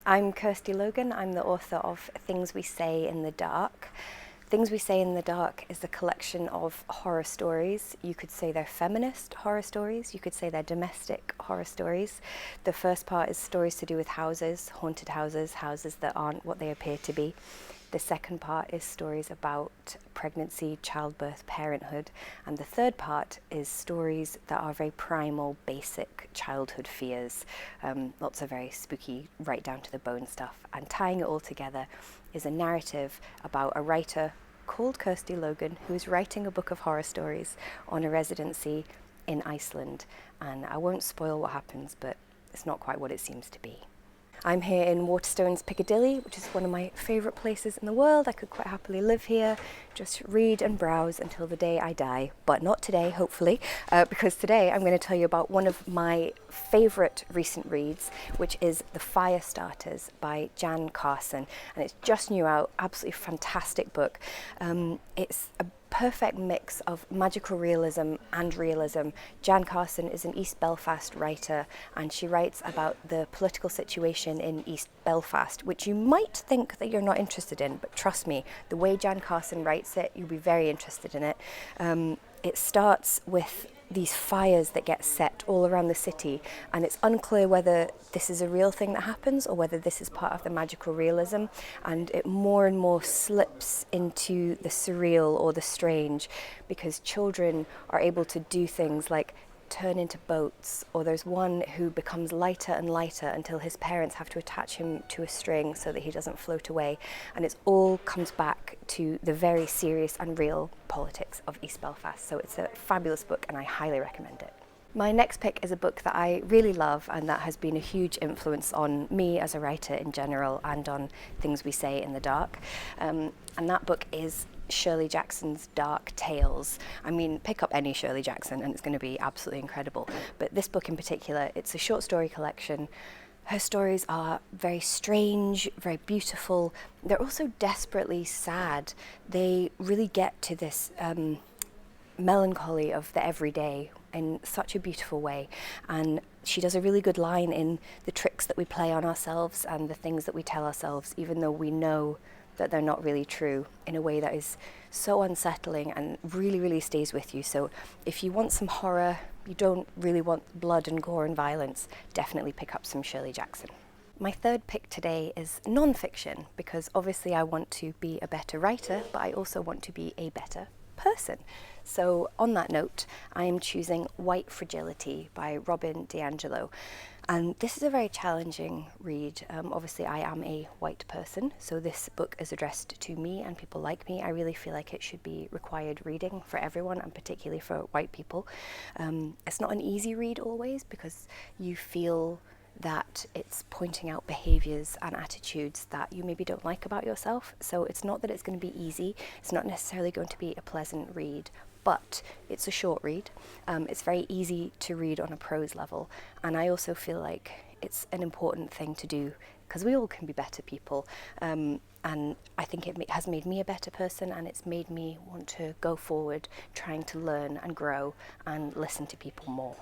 I'm Kirsty Logan. I'm the author of Things We Say in the Dark. Things We Say in the Dark is a collection of horror stories. You could say they're feminist horror stories. You could say they're domestic horror stories. The first part is stories to do with houses, haunted houses, houses that aren't what they appear to be. The second part is stories about pregnancy, childbirth, parenthood. And the third part is stories that are very primal, basic childhood fears. Lots of very spooky, right down to the bone stuff. And tying it all together is a narrative about a writer called Kirsty Logan who is writing a book of horror stories on a residency in Iceland. And I won't spoil what happens, but it's not quite what it seems to be. I'm here in Waterstones, Piccadilly, which is one of my favourite places in the world. I could quite happily live here, just read and browse until the day I die. But not today, hopefully, because today I'm going to tell you about one of my favourite recent reads, which is The Fire Starters by Jan Carson. And it's just new out, absolutely fantastic book. It's a perfect mix of magical realism and realism. Jan Carson is an East Belfast writer, and she writes about the political situation in East Belfast, which you might think that you're not interested in, but trust me, the way Jan Carson writes it, you'll be very interested in it. It starts with these fires that get set all around the city, and it's unclear whether this is a real thing that happens or whether this is part of the magical realism, and it more and more slips into the surreal or the strange because children are able to do things like turn into boats, or there's one who becomes lighter and lighter until his parents have to attach him to a string so that he doesn't float away, and it all comes back to the very serious and real politics of East Belfast. So it's a fabulous book and I highly recommend it. My next pick is a book that I really love and that has been a huge influence on me as a writer in general and on Things We Say in the Dark. And that book is Shirley Jackson's Dark Tales. I mean, pick up any Shirley Jackson and it's going to be absolutely incredible. But this book in particular, it's a short story collection. Her stories are very strange, very beautiful. They're also desperately sad. They really get to this melancholy of the everyday in such a beautiful way. And she does a really good line in the tricks that we play on ourselves and the things that we tell ourselves, even though we know that they're not really true, in a way that is so unsettling and really, really stays with you. So if you want some horror, you don't really want blood and gore and violence, definitely pick up some Shirley Jackson. My third pick today is non-fiction, because obviously I want to be a better writer, but I also want to be a better person. So on that note, I am choosing White Fragility by Robin DiAngelo. And this is a very challenging read. Obviously I am a white person, so this book is addressed to me and people like me. I really feel like it should be required reading for everyone, and particularly for white people. It's not an easy read always, because you feel that it's pointing out behaviours and attitudes that you maybe don't like about yourself. So it's not that it's going to be easy, it's not necessarily going to be a pleasant read, but it's a short read. It's very easy to read on a prose level, and I also feel like it's an important thing to do because we all can be better people, and I think it has made me a better person, and it's made me want to go forward trying to learn and grow and listen to people more.